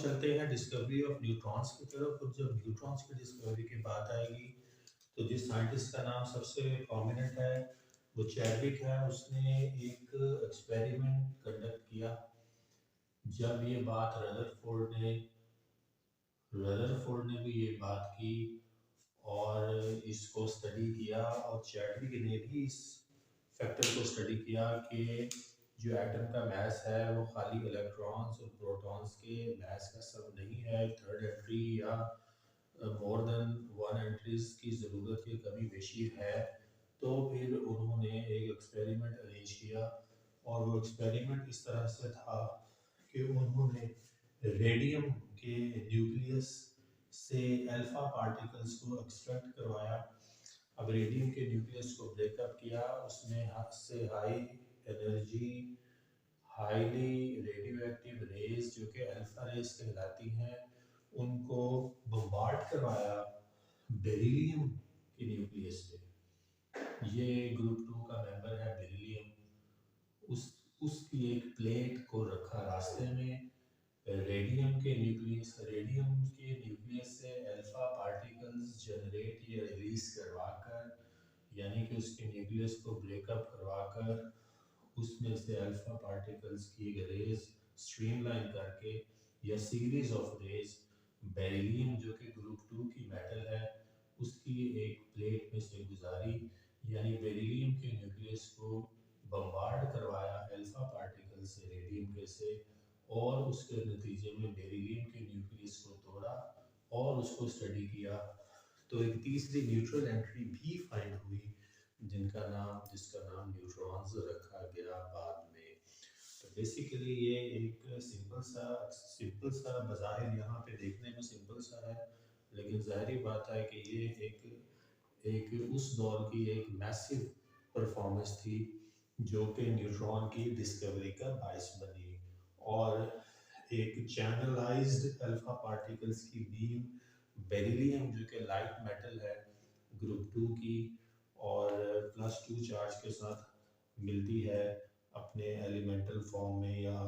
चलते हैं discovery of neutrons की तरफ। और जब न्यूट्रॉन्स की डिस्कवरी की बात आएगी तो जिस साइंटिस्ट का नाम सबसे प्रोमिनेंट है वो चैडविक है। उसने एक एक्सपेरिमेंट कंडक्ट किया। जब ये बात रदरफोर्ड ने भी ये बात की और इसको स्टडी किया, और चैडविक ने भी इस फैक्टर को स्टडी किया कि जो एटम का मास है वो खाली इलेक्ट्रॉन्स और प्रोटॉन्स के मास का सब नहीं है। थर्ड एंट्री या मोर देन वन एंट्रीज की ज़रूरत की कमी बेशी है। तो फिर उन्होंने एक एक्सपेरिमेंट अरेंज किया, और वो एक्सपेरिमेंट इस तरह से था कि उन्होंने रेडियम के न्यूक्लियस से अल्फा पार्टिकल्स को एक्सट्रैक्ट करवाया। अब रेडियम के न्यूक्लियस को ब्रेकअप किया, उसमें हद से high energy highly radioactive rays जो कि अल्फा रेज कहलाती हैं उनको बम्बार्ड करवाया बेरिलियम के न्यूक्लियस पे। ये ग्रुप 2 का मेंबर है बेरिलियम। उसकी एक प्लेट को रखा रास्ते में। रेडियम के न्यूक्लियस से अल्फा पार्टिकल्स जनरेट या रिलीज करवाकर, यानी कि उसके न्यूक्लियस को ब्रेकअप करवाकर उसमें से अल्फा पार्टिकल्स की रेज स्ट्रीमलाइन करके या सीरीज ऑफ रेज बेरिलियम जो कि ग्रुप 2 की मेटल है उसकी एक प्लेट में से गुजारी, यानी बेरिलियम के न्यूक्लियस को बम्बार्ड करवाया अल्फा पार्टिकल से रेडियम के से, और उसके नतीजे में बेरिलियम के न्यूक्लियस को तोड़ा और उसको स्टडी किया। तो एक तीसरी न्यूट्रल एंट्री भी फाइंड हुई जिसका नाम न्यूट्रॉन्स रखा गया बाद में। तो बेसिकली ये एक सिंपल सा बज़ाहिर यहाँ पे देखने में सिंपल सा है, लेकिन ज़ाहिरी बात है कि ये एक उस दौर की एक मैसिव परफॉर्मेंस थी जो कि न्यूट्रॉन की डिस्कवरी का बायस बनी। और एक चैनलाइज्ड अल्फा पार्टिकल्स की बीम बेरिलियम जो कि लाइट मेटल है ग्रुप 2 की और +2 चार्ज के साथ मिलती है अपने एलिमेंटल फॉर्म में या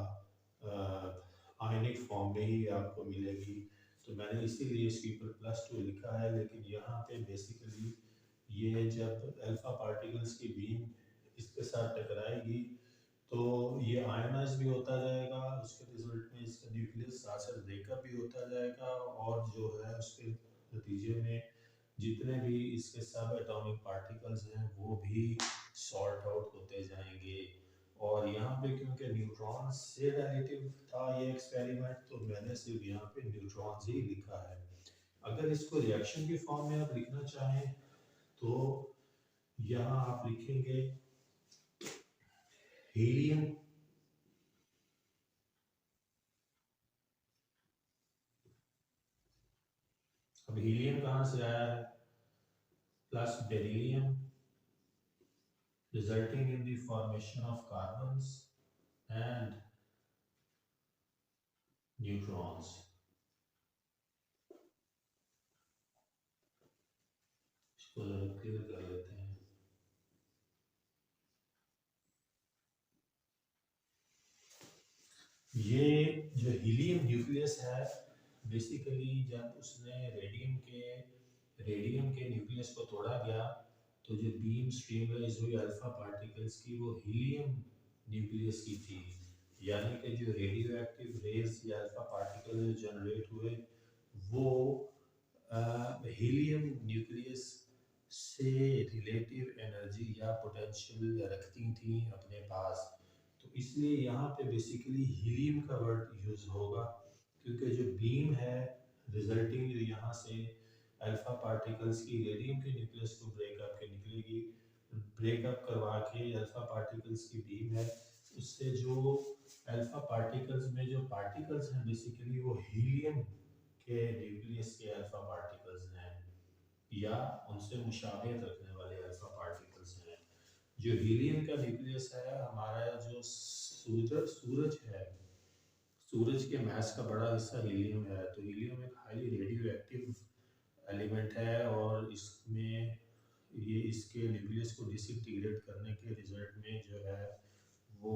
आयनिक फॉर्म में ही आपको मिलेगी। तो मैंने इसीलिए इसके ऊपर +2 लिखा है, लेकिन यहाँ पे बेसिकली ये जब अल्फा पार्टिकल्स की बीम इसके साथ टकराएगी तो ये आयनाइज भी होता जाएगा, उसके रिजल्ट में इसका न्यूक्लियस साथ साथ ब्रेकअप भी होता जाएगा, और जो है उसके नतीजे में जितने भी इसके सब एटॉमिक पार्टिकल्स हैं वो भी सॉर्ट आउट होते जाएंगे। और यहाँ पे क्योंकि न्यूट्रॉन से रिलेटिव था ये एक्सपेरिमेंट, तो मैंने सिर्फ यहाँ पे न्यूट्रॉन्स ही लिखा है। अगर इसको रिएक्शन की फॉर्म में आप लिखना चाहें तो यहाँ आप लिखेंगे हीलियम अब हीलियम कहाँ से आया है, plus beryllium resulting in the formation of carbons and neutrons। इसको जरा क्लियर कर लेते हैं। ये जो हीलियम न्यूक्लियस है बेसिकली जब उसने रेडियम के न्यूक्लियस को तोड़ा गया तो जो बीम स्ट्रीमलाइज हुई अल्फा पार्टिकल्स की वो हीलियम न्यूक्लियस की थी, यानी कि जो रेडियो एक्टिव रेज या अल्फा पार्टिकल जो जनरेट हुए वो हीलियम न्यूक्लियस से रिलेटिव एनर्जी या पोटेंशियल रखती थी अपने पास। तो इसलिए यहाँ पे बेसिकली हीलियम का वर्ड यूज़ होगा, क्योंकि जो बीम है रिजल्टिंग जो यहाँ से अल्फा पार्टिकल्स की रेडियम के न्यूक्लियस को ब्रेकअप करवा के अल्फा पार्टिकल्स की बीम है, उससे जो अल्फा पार्टिकल्स में जो पार्टिकल्स हैं बेसिकली वो हीलियम के न्यूक्लियस के अल्फा पार्टिकल्स हैं या उनसे मुशाबियत रखने वाले अल्फा पार्टिकल्स हैं। जो हीलियम का न्यूक्लियस है हमारा जो सूरज है, सूरज के मास का बड़ा हिस्सा हीलियम है। तो हीलियम एक हाईली रेडियो एक्टिव एलिमेंट है और इसमें ये इसके न्यूक्लियस को डिसइंटीग्रेट करने के रिजल्ट में जो है वो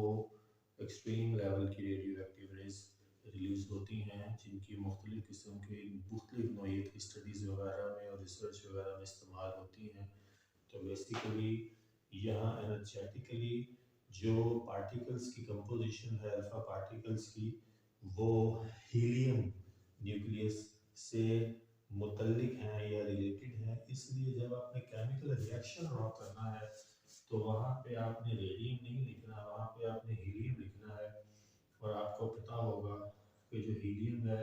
एक्सट्रीम लेवल की रेडियो एक्टिव रेज रिलीज़ होती हैं, जिनकी मुख्तलिफ़ किस्म की मुख्तलिफ़ नौइयत की स्टडीज़ वगैरह में और रिसर्च वगैरह में इस्तेमाल होती हैं। तो बेसिकली यहाँ एनर्जेटिकली जो पार्टिकल्स की कंपोजिशन है अल्फ़ा पार्टिकल्स की, वो हीलियम न्यूक्लियस से मुतल्लिक हैं या रिलेटेड हैं। इसलिए जब आपने केमिकल रिएक्शन ड्रॉ करना है तो वहाँ पे आपने रेडियम नहीं लिखना, वहाँ पे आपने हीलियम लिखना है। और आपको पता होगा कि जो हीलियम है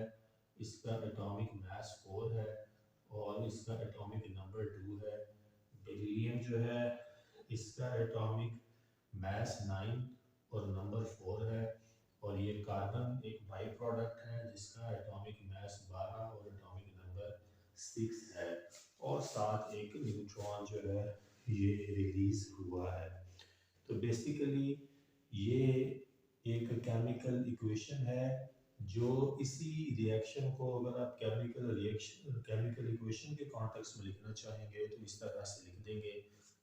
इसका एटॉमिक मास 4 है और इसका एटॉमिक नंबर 2 है। बेरिलियम जो है इसका एटॉमिक मास 9 और नंबर 4 है। और ये कार्बन एक बाई प्रोडक्ट है जिसका एटॉमिक मास 12 और एटॉमिक नंबर 6 है। और साथ एक न्यूट्रॉन जो है ये रिलीज हुआ है। तो बेसिकली ये एक केमिकल इक्वेशन है जो इसी रिएक्शन को अगर आप केमिकल इक्वेशन के कॉन्टेक्स्ट में लिखना चाहेंगे तो इस तरह से लिख देंगे।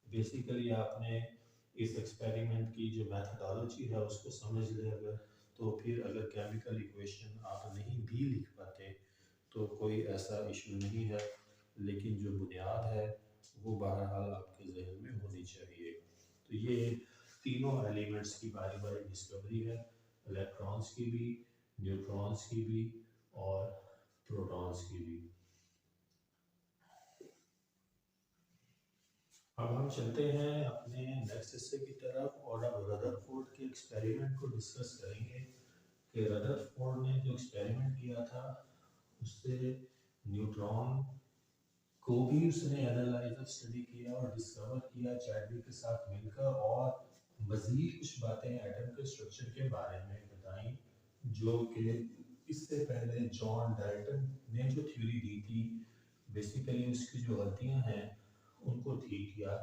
बेसिकली आपने इस एक्सपेरिमेंट की जो मैथडोलॉजी है उसको समझ लें अगर, तो फिर अगर केमिकल इक्वेशन आप नहीं भी लिख पाते तो कोई ऐसा इशू नहीं है, लेकिन जो बुनियाद है वो बहरहाल आपके जहन में होनी चाहिए। तो ये तीनों एलिमेंट्स की बारी बारी डिस्कवरी है, इलेक्ट्रॉन्स की भी, न्यूट्रॉन्स की भी और प्रोटॉन्स की भी। अब हम चलते हैं अपने नेक्स्ट हिस्से की तरफ और अब रदरफोर्ड के एक्सपेरिमेंट को डिस्कस करेंगे कि रदरफोर्ड ने जो एक्सपेरिमेंट किया था उससे न्यूट्रॉन को भी उसने एनालाइज और स्टडी किया और डिस्कवर किया चैडविक के साथ मिलकर, और मज़ीद कुछ बातें एटम के स्ट्रक्चर के बारे में बताई जो कि इससे पहले जॉन डाल्टन ने जो थ्योरी दी थी बेसिकली उसकी जो गलतियां हैं उनको ठीक किया।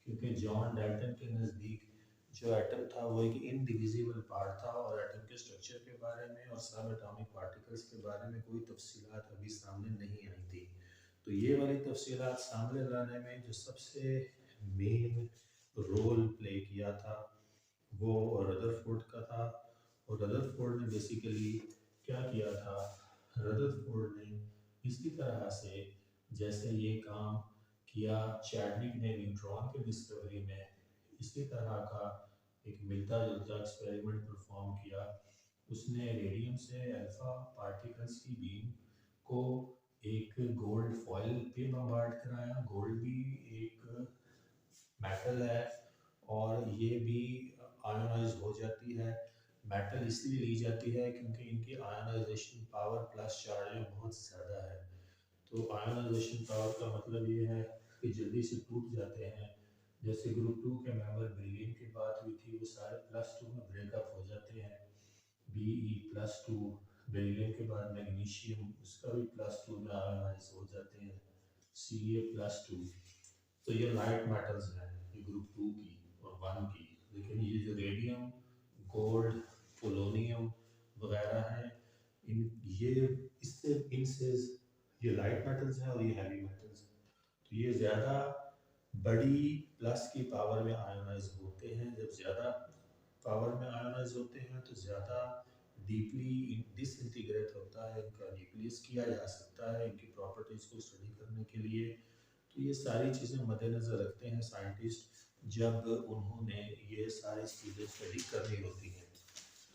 क्योंकि जॉन डाल्टन के नज़दीक जो एटम था वो एक इनडिविजिबल पार्ट था और एटम के स्ट्रक्चर के बारे में और सब एटॉमिक पार्टिकल्स के बारे में कोई तफसीलात अभी सामने नहीं आई थी। तो ये वाली तफसीलात सामने लाने में जो सबसे मेन रोल प्ले किया था वो रदरफोर्ड का था। और रदरफोर्ड ने बेसिकली क्या किया था, रदरफोर्ड ने इसी तरह से जैसे ये काम किया चैडविक ने न्यूट्रॉन की डिस्कवरी में, इसी तरह का एक मिलता जुलता एक्सपेरिमेंट परफॉर्म किया। उसने रेडियम से अल्फा पार्टिकल्स की बीम को एक गोल्ड फॉइल पे बम्बार्ड कराया। गोल्ड भी एक मेटल है और ये भी आयोनाइज हो जाती है। मेटल इसलिए ली जाती है क्योंकि इनकी आयोनाइजेशन पावर प्लस चार्ज बहुत ज़्यादा है। तो आयोनाइजेशन पावर का मतलब ये है कि जल्दी से टूट जाते हैं। जैसे ग्रुप 2 के मेंबर बेरिलियम की बात हुई थी, वो सारे +2 में ब्रेकअप हो जाते हैं। Be+2 बेरिलियम के बाद मैग्नीशियम उसका भी +2 में आयोनाइज हो जाते हैं, Ca+2। तो ये लाइट मेटल्स हैं, ये ग्रुप 2 की और 1 की। लेकिन ये जो रेडियम, गोल्ड, पोलोनियम वगैरह हैं, इन ये इससे इनसे ये लाइट मेटल्स हैं और ये हैवी मेटल्स हैं। तो ये ज़्यादा बड़ी प्लस की पावर में आयोनाइज होते हैं। जब ज़्यादा पावर में आयोनाइज होते हैं तो ज़्यादा डीपली डिसइंटीग्रेट होता है, इनका न्यूक्लियस किया जा सकता है इनकी प्रॉपर्टीज़ को स्टडी करने के लिए। तो ये सारी चीज़ें मद्देनज़र रखते हैं साइंटिस्ट जब उन्होंने ये सारी चीज़ें स्टडी करनी होती हैं।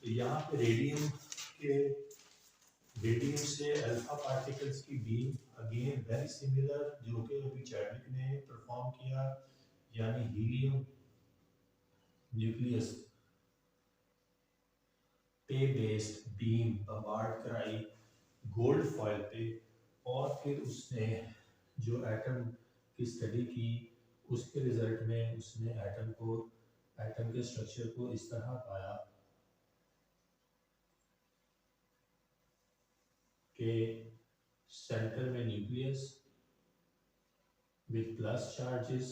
तो यहाँ पे रेडियम से अल्फा पार्टिकल्स की बीम अगेन वेरी सिमिलर जो कि अभी चैडविक ने परफॉर्म किया, यानी हीलियम न्यूक्लियस पे बेस्ड बीम बम्बार्ड कराई गोल्ड फॉइल पे, और फिर उसने जो एटम की स्टडी की उसके रिजल्ट में उसने एटम के स्ट्रक्चर को इस तरह पाया कि सेंटर में न्यूक्लियस विद प्लस चार्जेस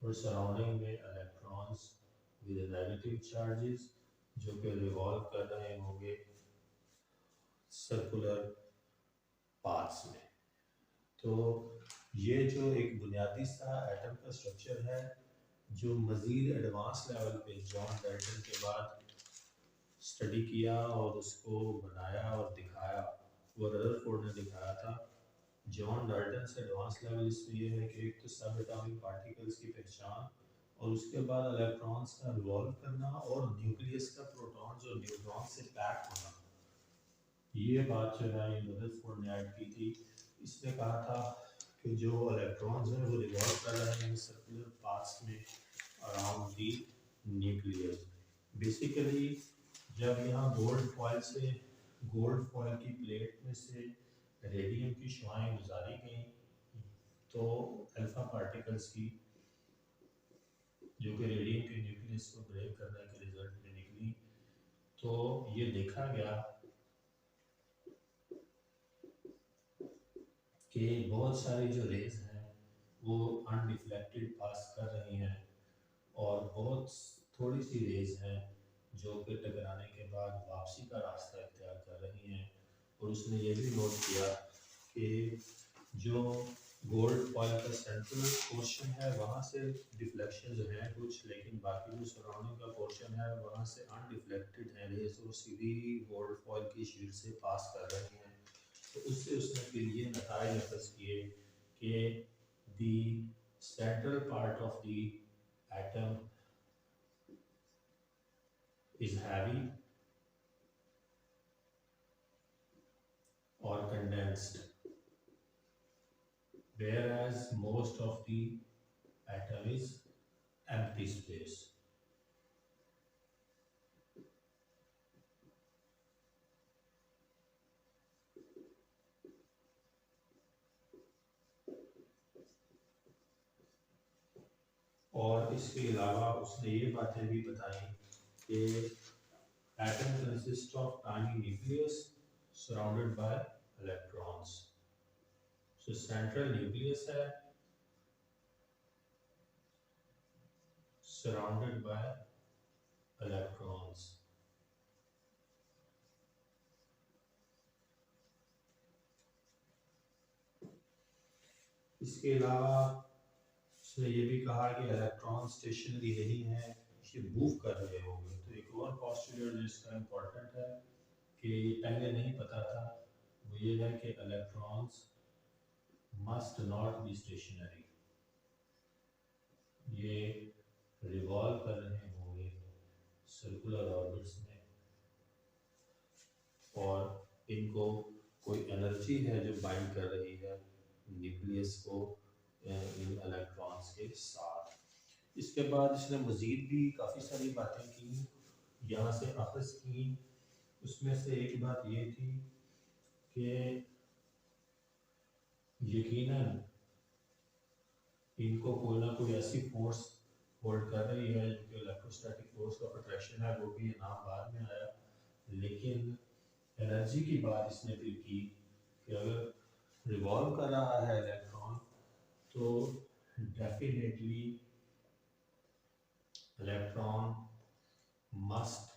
और सराउंडिंग में इलेक्ट्रॉन्स विद नेगेटिव चार्जेस जो कि रिवॉल्व कर रहे होंगे सर्कुलर पाथ्स में। तो ये जो एक बुनियादी सा एटम का स्ट्रक्चर है जो मज़ीद एडवांस लेवल पे जॉन डाल्टन के बाद स्टडी किया और उसको बनाया और दिखाया, वो रदरफोर्ड ने दिखाया था। जॉन डाल्टन से एडवांस लेवल इसमें ये है कि एक तो सब एटॉमिक पार्टिकल्स की पहचान और उसके बाद इलेक्ट्रॉन्स का रिवॉल्व करना और न्यूक्लियस का प्रोटॉन्स और न्यूट्रॉन से पैक होना। ये बात जो है रदरफोर्ड ने ऐड की थी। इसने कहा था कि जो इलेक्ट्रॉन्स हैं वो रिवॉल्व कर रहे हैं सर्कुलर पाथ्स में अराउंड दी न्यूक्लियस। बेसिकली जब यहाँ गोल्ड फॉयल की प्लेट में से रेडियम की शुआएं गुजारी गई तो अल्फा पार्टिकल्स की, जो कि रेडियम के न्यूक्लियस को ब्रेक करने के रिजल्ट में निकली, तो ये देखा गया कि बहुत सारी जो रेज हैं वो अनडिफ्लेक्टेड पास कर रही हैं और बहुत थोड़ी सी रेज हैं जो कि टकराने के बाद वापसी का रास्ता इख्तियार कर रही हैं। और उसने ये भी नोट किया कि जो गोल्ड फॉयल का सेंट्रल पोर्शन है वहाँ से डिफ्लेक्शन जो है कुछ, लेकिन बाकी जो सराउंडिंग का पोर्शन है वहाँ से अनडिफ्लेक्टेड है रेज और सीधी गोल्ड फॉयल की शीट से पास कर रही हैं। तो उससे उसने फिर ये नताइज अखज़ किए कि the central part of the atom is heavy or condensed, whereas most of the atom is empty space. और इसके अलावा उसने ये बातें भी बताई कि atom consists of tiny nucleus surrounded by electrons. So central nucleus है surrounded by electrons. इसके अलावा उसने ये भी कहा कि इलेक्ट्रॉन स्टेशनरी नहीं है, ये मूव कर रहे होंगे। तो एक और पोस्टुलेट जिसका इम्पोर्टेंट है कि पहले नहीं पता था, वो ये है कि electrons must not be stationary, ये रिवॉल्व कर रहे होंगे सर्कुलर ऑर्बिट्स में और इनको कोई एनर्जी है जो बाइंड कर रही है न्यूक्लियस को इन इलेक्ट्रॉन्स के साथ। इसके बाद इसने मज़ीद भी काफ़ी सारी बातें की, यहाँ से अखज़ की। उसमें से एक बात ये थी कि यकीनन इनको कोई ना कोई ऐसी फोर्स होल्ड कर रही है जो कि इलेक्ट्रोस्टैटिक फोर्स का अट्रैक्शन है, वो भी ये नाम बाद में आया। लेकिन एनर्जी की बात इसने फिर की कि अगर रिवॉल्व कर रहा है इलेक्ट्रॉन तो definitely electron must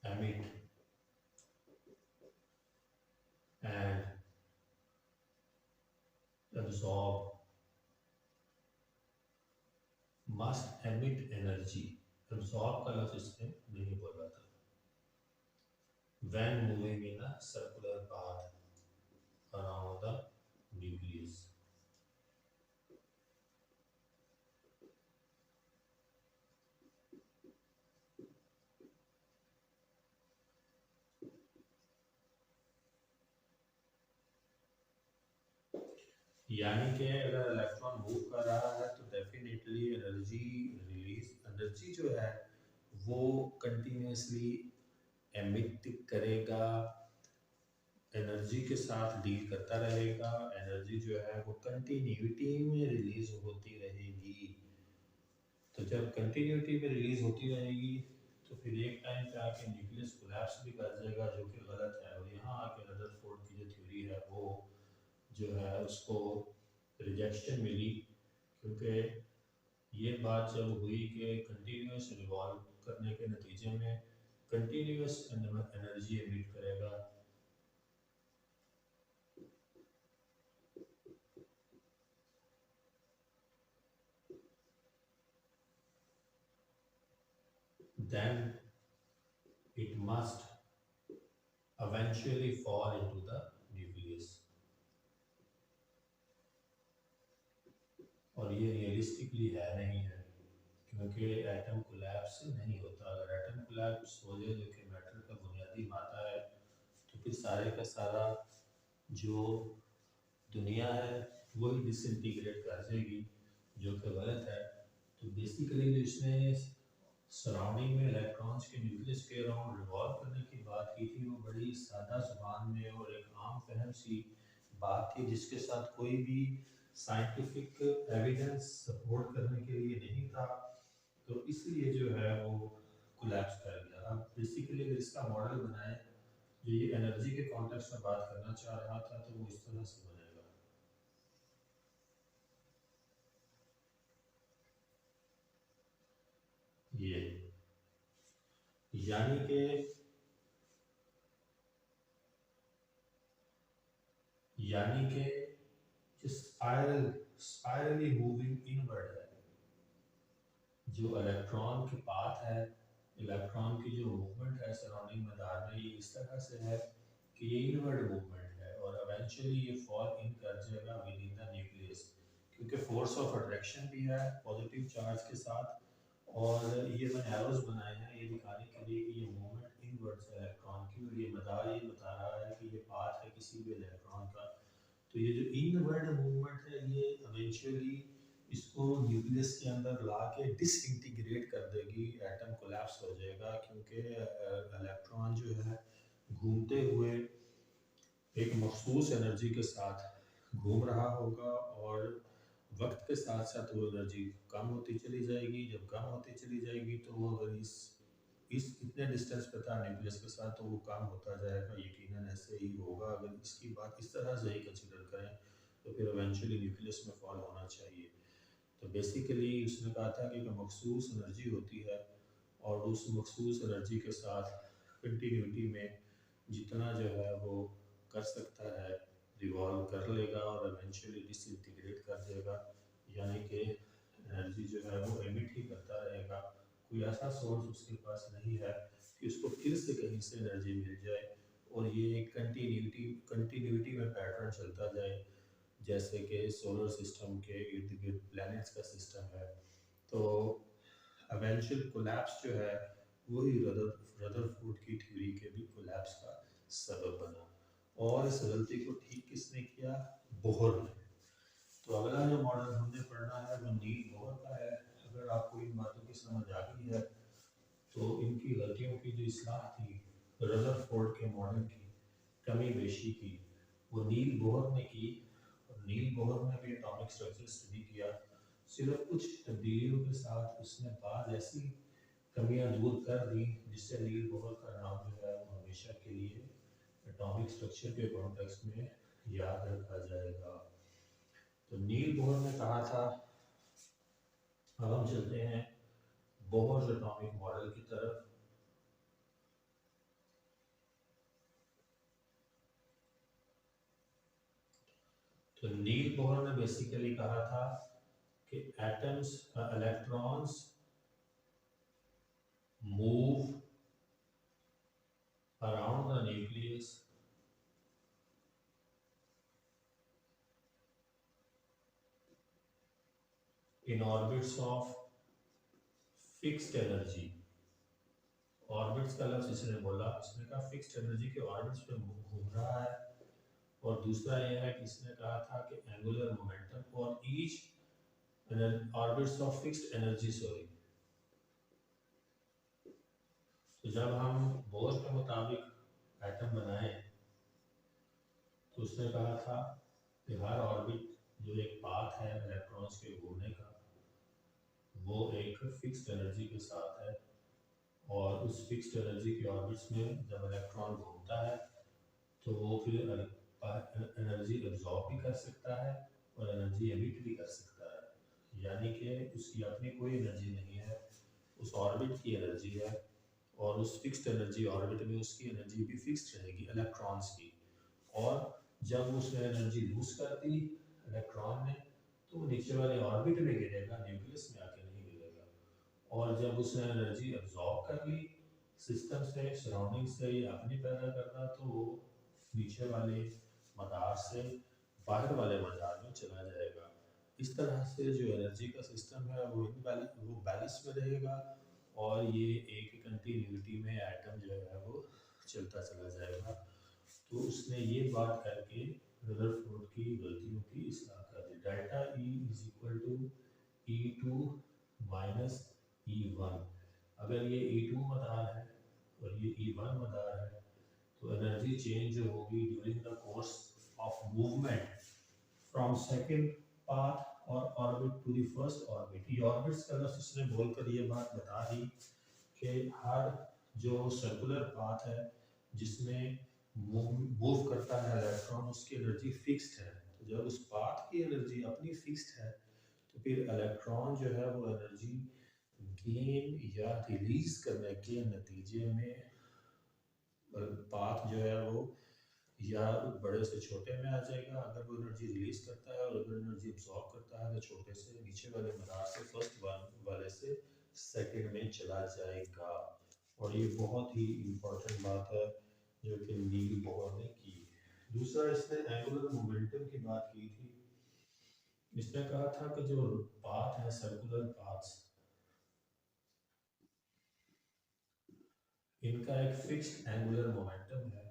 emit and absorb, must emit energy, absorb का लफ्ज़ इसने नहीं बोला था, when moving in a circular path around the nucleus. यानी कि अगर इलेक्ट्रॉन मूव कर रहा है तो डेफिनेटली एनर्जी जो है वो कंटिन्यूसली एमिट करेगा, एनर्जी के साथ डील करता रहेगा। एनर्जी जो है वो कंटिन्यूटी में रिलीज होती रहेगी। तो जब कंटिन्यूटी में रिलीज होती रहेगी तो फिर एक टाइम पे आके न्यूक्लियस कोलैप्स भी कर जाएगा, जो कि गलत है। और यहाँ आके रदरफोर्ड की जो थ्योरी है वो जो है उसको रिजेक्शन मिली, क्योंकि ये बात जब हुई कि कंटिन्यूस रिवॉल्व करने के नतीजे में कंटिन्यूस एनर्जी एमिट करेगा, then it must eventually fall into the nucleus। और ये रियलिस्टिकली है नहीं है, क्योंकि एटम कोलैप्स नहीं होता। अगर एटम कोलैप्स हो जाए जो कि मैटर का बुनियादी मादा है, तो फिर सारे का सारा जो दुनिया है वही डिसइंटीग्रेट कर जाएगी, जो कि गलत है। तो बेसिकली जो इसने सराउंडिंग में इलेक्ट्रॉन्स के न्यूक्लियस के अराउंड रिवॉल्व करने की बात की थी, वो बड़ी सादा जुबान में और एक आम फहम सी बात थी, जिसके साथ कोई भी साइंटिफिक एविडेंस सपोर्ट करने के लिए नहीं था। तो इसलिए जो है वो कोलैप्स कर गया। अब बेसिकली अगर इसका मॉडल बनाए जो ये एनर्जी के कॉन्टेक्स्ट में बात करना चाह रहा था, तो वो इस तरह से बनेगा। ये यानी कि स्पाइरली मूविंग इनवर्ड है। जो इलेक्ट्रॉन के पाथ है, इलेक्ट्रॉन की जो मूवमेंट है सराउंडिंग मदार में, ये इस तरह से है कि ये इनवर्ड मूवमेंट है और इवेंचुअली ये फॉल इन कर जाएगा विद इन द न्यूक्लियस, क्योंकि फोर्स ऑफ अट्रैक्शन भी है पॉजिटिव चार्ज के साथ। और ये मैंने एरोस बनाए हैं ये दिखाने के लिए कि ये मूवमेंट इनवर्ड्स है इलेक्ट्रॉन की, और ये मदार ये बता रहा है कि ये पाथ है किसी भी इलेक्ट्रॉन का। तो ये जो इनवर्ड मूवमेंट है ये इवेंचुअली इसको न्यूक्लियस के अंदर ला के डिसइंटीग्रेट कर देगी, एटम कोलैप्स हो जाएगा, क्योंकि इलेक्ट्रॉन जो है घूमते हुए एक मखसूस एनर्जी के साथ घूम रहा होगा और वक्त के साथ साथ वो एनर्जी कम होती चली जाएगी। जब कम होती चली जाएगी तो वो अगर इस इतने डिस्टेंस पे था न्यूक्लियस के साथ, तो वो कम होता जाएगा, यकीनन ऐसे ही होगा। अगर इसकी बात इस तरह से ही कंसिडर करें तो फिर इवेंचुअली न्यूक्लियस में फॉल होना चाहिए। तो बेसिकली उसने कहा था कि एक मखसूस एनर्जी होती है और उस मखसूस एनर्जी के साथ कंटिन्यूटी में जितना जो है वो कर सकता है रिवॉल्व कर लेगा और इवेंचुअली डिसइंटीग्रेट कर देगा, यानी कि एनर्जी जो है वो एमिट ही करता रहेगा। कोई ऐसा सोर्स उसके पास नहीं है कि उसको फिर से कहीं से एनर्जी मिल जाए और ये एक कंटिन्यूटी में पैटर्न चलता जाए, जैसे कि सोलर सिस्टम के इर्द गिर्द प्लैनेट्स का सिस्टम है। तो एवेंचुअल कोलैप्स जो है वही रदरफोर्ड की थ्योरी के भी कोलैप्स का सबब बना। और इस गलती को ठीक किसने किया? बोहर ने। तो अगला जो मॉडल हमने पढ़ना है वो नील बोहर का है। अगर आपको इन बातों की समझ आ गई है तो इनकी गलतियों की जो इस्लाह थी रदरफोर्ड के मॉडल की कमी बेशी की, वो नील बोहर ने की। और नील बोहर ने भी एटॉमिक स्ट्रक्चर स्टडी किया। सिर्फ कुछ तब्दीलियों के साथ उसने बाद ऐसी कमियां दूर कर दी जिससे नील बोहर का नाम जो है वो हमेशा के लिए एटॉमिक स्ट्रक्चर के कॉन्टेक्स्ट में याद रखा जाएगा। तो नील बोहर ने कहा था, अब हम चलते हैं बोहर एटॉमिक मॉडल की तरफ। तो नील बोहर ने बेसिकली कहा था कि atoms electrons move around the nucleus in orbits of fixed energy। Orbits का लफ्ज इसने बोला, इसने कहा फिक्स्ड एनर्जी के ऑर्बिट्स पे घूम रहा है। और दूसरा यह है कि इसने कहा था कि angular momentum for each orbits of fixed energy sorry. तो जब हम बोर के मुताबिक एटम बनाए तो उसने कहा था कि हर ऑर्बिट जो एक पाथ है इलेक्ट्रॉन्स के घूमने का, वो एक फिक्स्ड एनर्जी के साथ है। और उस फिक्स्ड एनर्जी के ऑर्बिट्स में जब इलेक्ट्रॉन घूमता है तो वो फिर एनर्जी एब्जॉर्ब भी कर सकता है और एनर्जी एमिट भी कर सकता है, यानी कि उसकी अपनी कोई एनर्जी नहीं है, उस ऑर्बिट की एनर्जी है। और उस फिक्स्ड एनर्जी ऑर्बिट में उसकी एनर्जी भी फिक्स्ड रहेगी इलेक्ट्रॉन्स की। और जब उसने एनर्जी लूज कर दी इलेक्ट्रॉन ने, तो वो नीचे वाले ऑर्बिट में गिरेगा, न्यूक्लियस में आके नहीं गिरेगा। और जब उसने एनर्जी एब्जॉर्ब कर ली सिस्टम से, सराउंडिंग से या अपनी पैदा करना, तो वो नीचे वाले मदार से बाहर वाले मदार में चला जाएगा। इस तरह से जो एनर्जी का सिस्टम है वो बैलेंस में रहेगा और ये एक कंटिन्यूटी में एटम जो है वो चलता चला जाएगा। तो उसने ये बात करके रदरफोर्ड की गलतियों की इस्लाह कर दी। Delta E is equal to E2 minus E1। अगर ये E2 मदार है और ये E1 मदार है तो एनर्जी चेंज जो होगी during the course of movement from second path और orbit to the first orbit. ये ऑर्बिट्स का लफ्ज़ इसने बोलकर ये बात बता दी कि हर जो सर्कुलर पाथ है जिसमें मूव करता है इलेक्ट्रॉन, उसकी एनर्जी फिक्स्ड है। तो जब उस पाथ की एनर्जी अपनी फिक्स्ड है तो फिर इलेक्ट्रॉन जो है वो एनर्जी गेन या रिलीज करने के नतीजे में पाथ जो है वो या बड़े से छोटे में आ जाएगा अगर वो एनर्जी रिलीज करता है, और अगर एनर्जी एब्जॉर्ब करता है तो छोटे से नीचे वाले मदार से फर्स्ट वाले से सेकंड में चला जाएगा। और ये बहुत ही इम्पोर्टेंट बात है जो कि नील बोहर ने की। दूसरा, इसने एंगुलर मोमेंटम की बात की थी। इसने कहा था कि जो पाथ है, सर्कुलर पाथ्स, इनका एक फिक्स्ड एंगुलर मोमेंटम है।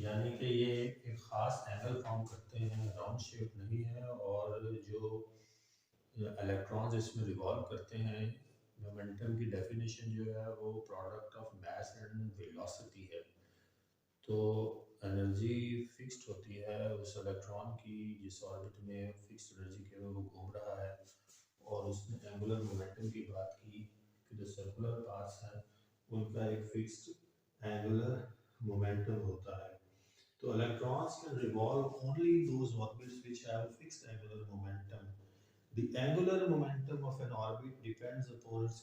यानी कि ये एक ख़ास एंगल फॉर्म करते हैं, राउंड शेप नहीं है, और जो इलेक्ट्रॉन्स इसमें रिवॉल्व करते हैं, मोमेंटम की डेफिनेशन जो है वो product of mass and velocity है। तो एनर्जी फिक्स्ड होती है उस इलेक्ट्रॉन की जिस ऑर्बिट में फिक्स्ड एनर्जी के वो घूम रहा है। और उसने एंगुलर मोमेंटम की बात की कि जो सर्कुलर पाथ्स हैं उनका एक फिक्स्ड एंगुलर मोमेंटम होता है। तो electrons can revolve only in those orbits which have a fixed angular momentum. The angular momentum of an orbit depends upon its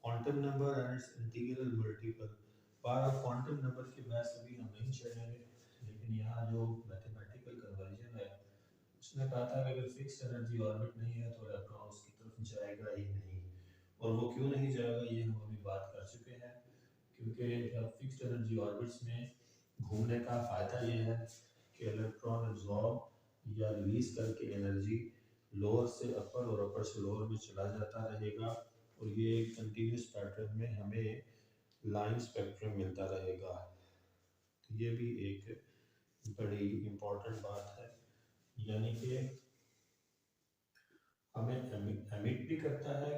quantum number and its integral multiple. पर quantum number की बहस अभी हम नहीं छेड़ेंगे, लेकिन यहाँ जो मैथमेटिकल कन्वर्जन है उसने कहा था कि अगर फिक्स्ड एनर्जी ऑर्बिट नहीं है तो इलेक्ट्रॉन उसकी तरफ जाएगा ही नहीं। और वो क्यों नहीं जाएगा ये हम अभी बात कर चुके हैं, क्योंकि फिक्स्ड एनर्जी ऑर्बिट्स में घूमने का फ़ायदा ये है कि इलेक्ट्रॉन एब्जॉर्ब या रिलीज करके एनर्जी लोअर से अपर और अपर से लोअर में चला जाता रहेगा, और ये कंटिन्यूस पैटर्न में हमें लाइन स्पेक्ट्रम मिलता रहेगा। तो ये भी एक बड़ी इम्पोर्टेंट बात है, यानी कि हमें एमिट भी करता है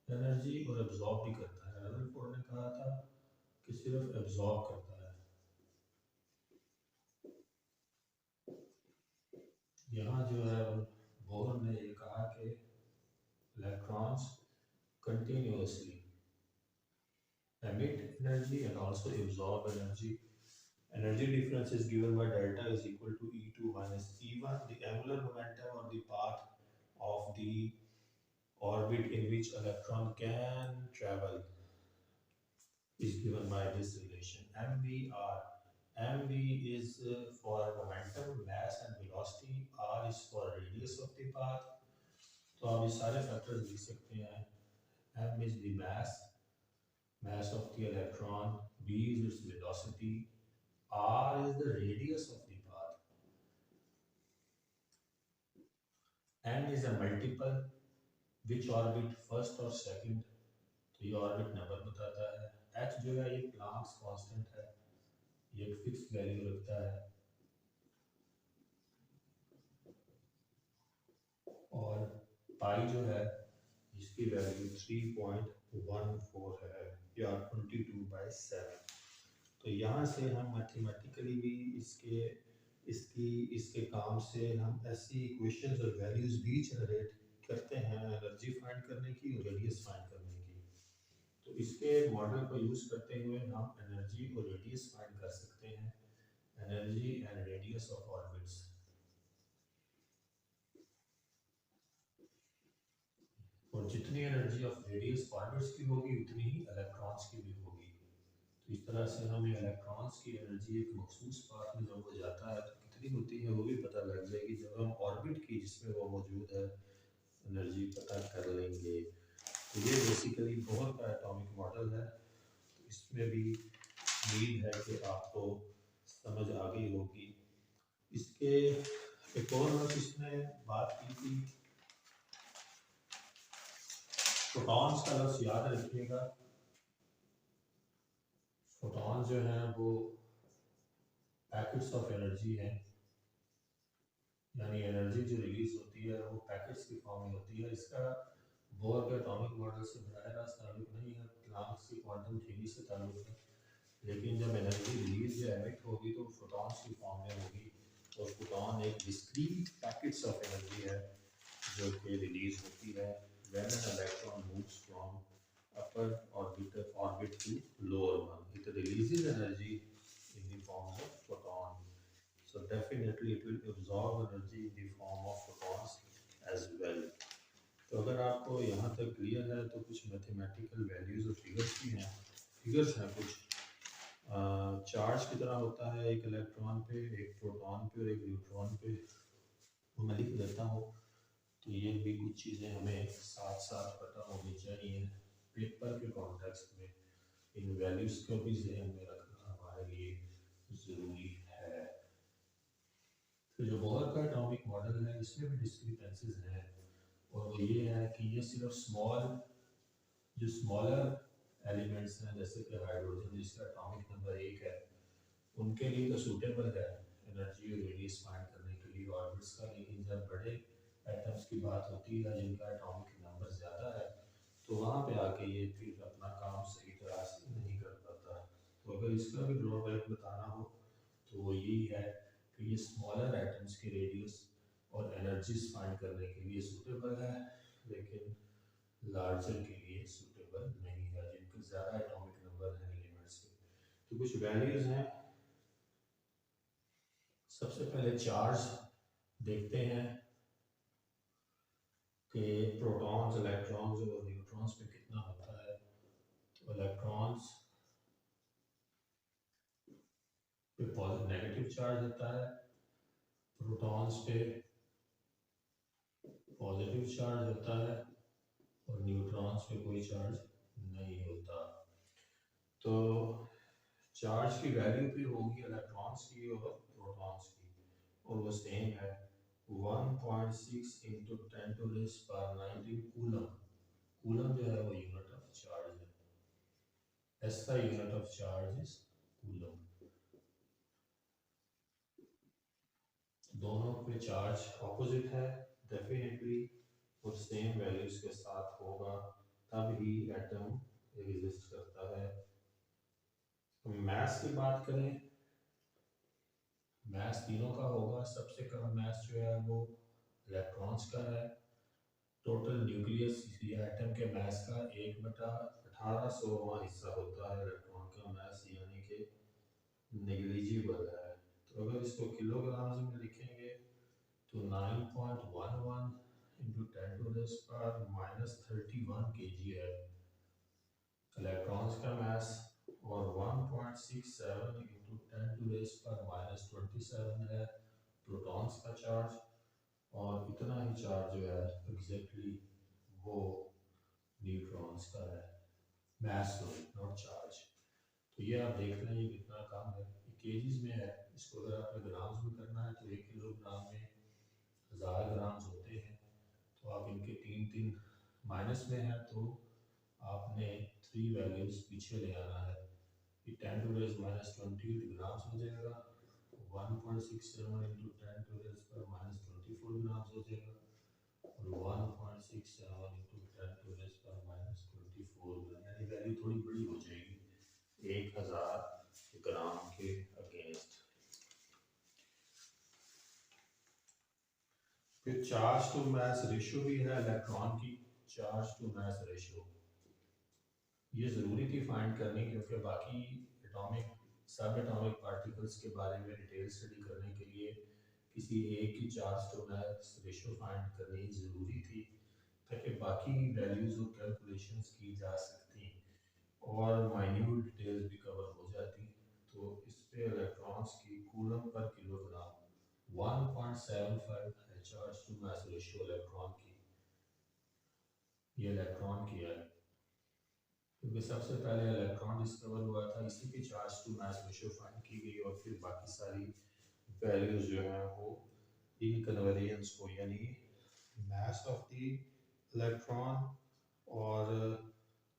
एनर्जी और एब्जॉर्ब भी करता है। रदरफोर्ड ने कहा था कि सिर्फ एब्जॉर्ब करता है। यहाँ जो है बोहर ने ये कहा कि electrons continuously emit energy and also absorb energy. Energy difference is given by delta is equal to E2 minus E1. The angular momentum or the path of the orbit in which electron can travel is given by this relation MVR. MV is for momentum, mass and velocity. R is for radius of the path. तो आप ये सारे factors लिख सकते हैं। M is the mass of the electron, v is its velocity, r is the radius of the path, n is a multiple which orbit first or second, तो ये orbit number बताता है। h जो है ये प्लैंक्स कांस्टेंट है, ये एक फिक्स वैल्यू रखता है, और पाई जो है इसकी वैल्यू 3.14 है या 22/7। तो यहाँ से हम मैथमेटिकली भी इसके काम से हम ऐसी इक्वेशंस और वैल्यूज भी जनरेट करते हैं एनर्जी फाइंड करने की और रेडियस फाइंड करने की। तो इसके मॉडल को यूज़ करते हुए हम एनर्जी और रेडियस फाइंड कर सकते हैं, energy and radius of orbits. और जितनी एनर्जी ऑफ रेडियस ऑर्बिट्स की होगी उतनी ही इलेक्ट्रॉन्स की भी होगी। तो इस तरह से हमें इलेक्ट्रॉन्स की एनर्जी एक मखसूस पाथ में जब वो जाता है तो कितनी होती है वो भी पता लग जाएगी जब हम ऑर्बिट की जिसमें वो मौजूद है एनर्जी पता कर लेंगे। तो ये बेसिकली बोहर का एटॉमिक मॉडल है। तो इसमें भी उम्मीद है कि आपको समझ आ गई होगी। इसके एक और बस इसमें बात की थी, फोटॉन्स का लफ्ज़ याद रखिएगा। फोटॉन जो हैं वो पैकेट्स ऑफ एनर्जी हैं, यानी एनर्जी जो रिलीज होती है वो पैकेट्स की फॉर्म में होती है। इसका बोर के एटॉमिक मॉडल से बराह रास्त ताल्लुक नहीं है, प्लांक्स की क्वांटम थ्योरी से ताल्लुक है। लेकिन जब एनर्जी रिलीज या एमिट होगी तो फोटॉन्स की फॉर्म में होगी, और फोटॉन एक डिस्क्रीट पैकेट्स ऑफ एनर्जी है जो कि रिलीज होती है when an electron moves from upper orbit to lower one. It releases energy in the form of photon. So definitely it will absorb energy in the form of photons as well. तो अगर आपको यहाँ तक clear है तो कुछ mathematical values और figures भी हैं। फिगर्स हैं कुछ चार्ज की तरह होता है एक इलेक्ट्रॉन पे, एक प्रोटॉन पे और एक न्यूट्रॉन पे। वो मैं लिख देता हूँ, तो ये भी कुछ चीज़ें हमें साथ साथ पता होनी चाहिए पेपर के कॉन्टेक्स्ट में। इन वैल्यूज़ को भी ज़हन में रखना हमारे लिए ज़रूरी है। तो जो बोहर का एटॉमिक मॉडल है इसमें भी डिस्क्रिपेंसीज हैं, और वो ये है कि ये सिर्फ जो स्मॉलर एलिमेंट्स हैं जैसे कि हाइड्रोजन जिसका एटॉमिक नंबर 1 है, उनके लिए तो सूटेबल है एनर्जी और रेडियस फाइंड करने के लिए ऑर्बिट्स का। लेकिन जब बड़े एटम्स की बात होती है जिनका एटॉमिक नंबर ज़्यादा है तो वहाँ पे आके ये फिर अपना काम सही तरह से नहीं कर पाता। तो अगर इसका भी ड्रॉबैक बताना हो तो वो यही है कि ये स्मॉलर एटम्स की रेडियस और एनर्जीज फाइंड करने के लिए सूटेबल है, लेकिन लार्जर के लिए सूटेबल नहीं है जिनके ज़्यादा एटॉमिक नंबर हैं एलिमेंट्स के। तो कुछ वैल्यूज़ हैं। सबसे पहले चार्ज देखते हैं कि प्रोटॉन्स, इलेक्ट्रॉन्स और न्यूट्रॉन्स पे कितना होता है। तो इलेक्ट्रॉन्स पे नेगेटिव चार्ज होता है, प्रोटॉन्स पे पॉजिटिव चार्ज होता है और न्यूट्रॉन्स पे कोई चार्ज नहीं होता। तो चार्ज की वैल्यू भी होगी इलेक्ट्रॉन्स की और प्रोटॉन्स की, और वो सेम है 1.6 into 10 to raise power 19 coulomb. Coulomb जो है वो यूनिट ऑफ चार्ज है। SI unit of charge is coulomb. दोनों पे चार्ज ऑपोजिट है डेफिनेटली, और सेम वैल्यूज के साथ होगा तब ही एटम एग्जिस्ट करता है। तो मैथ की बात करें, मैथ तीनों का होगा। सबसे कम मैथ जो है वो इलेक्ट्रॉन्स का है। टोटल न्यूक्लियस या एटम के मास का 1/1800वां हिस्सा होता है इलेक्ट्रॉन का मास, यानी कि नेग्लिजिबल है। तो अगर इसको किलोग्राम्स में लिखेंगे तो 9.11 into 10 to the power -31 kg है इलेक्ट्रॉन्स का मास, और 1.67 इंटू 10 टू द पावर -27 है प्रोटॉन्स का चार्ज। और इतना ही चार्ज जो है एग्जैक्टली वो न्यूट्रॉन्स का है, मास नॉट चार्ज। तो ये आप देख रहे हैं ये कितना कम है, ये केजीज में है। इसको अगर आपने ग्राम्स में करना है तो 1 किलोग्राम में 1000 ग्राम्स होते हैं। तो आप इनके तीन तीन माइनस में है तो आपने 3 वैल्यूज पीछे ले आना है। ये 10 टू रेज -20 ग्राम्स हो जाएगा, 1.67 इंटू 10 टू रेज पर -24 ग्राम्स हो जाएगा, और 1.67 इंटू 10 टू रेज पर -24 ग्राम, यानी वैल्यू थोड़ी बड़ी हो जाएगी 1000 ग्राम के अगेंस्ट। फिर चार्ज टू मास रेशियो भी है इलेक्ट्रॉन की, चार्ज टू मास रेशियो ये ज़रूरी थी फाइंड करनी, क्योंकि बाकी एटॉमिक सब एटॉमिक पार्टिकल्स के बारे में डिटेल स्टडी करने के लिए किसी एक की charge to mass ratio find करनी ज़रूरी थी, ताकि बाकी वैल्यूज़ और कैलकुलेशंस की जा सकती और माइन्यूट डिटेल्स भी कवर हो जाती। तो इस पे इलेक्ट्रॉन्स की कूलम पर किलोग्राम 1.75 है charge to mass ratio electron की, ये इलेक्ट्रॉन की है, क्योंकि सबसे पहले इलेक्ट्रॉन डिस्कवर हुआ था, इसी की charge to mass ratio find की गई और फिर बाकी सारी वैल्यूज जो हैं वो इनकन्वेरियंस को यानी mass of the electron और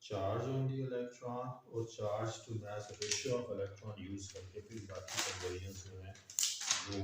charge on the electron और charge to mass ratio of electron use करके फिर बाकी कन्वेरियंस जो हैं वो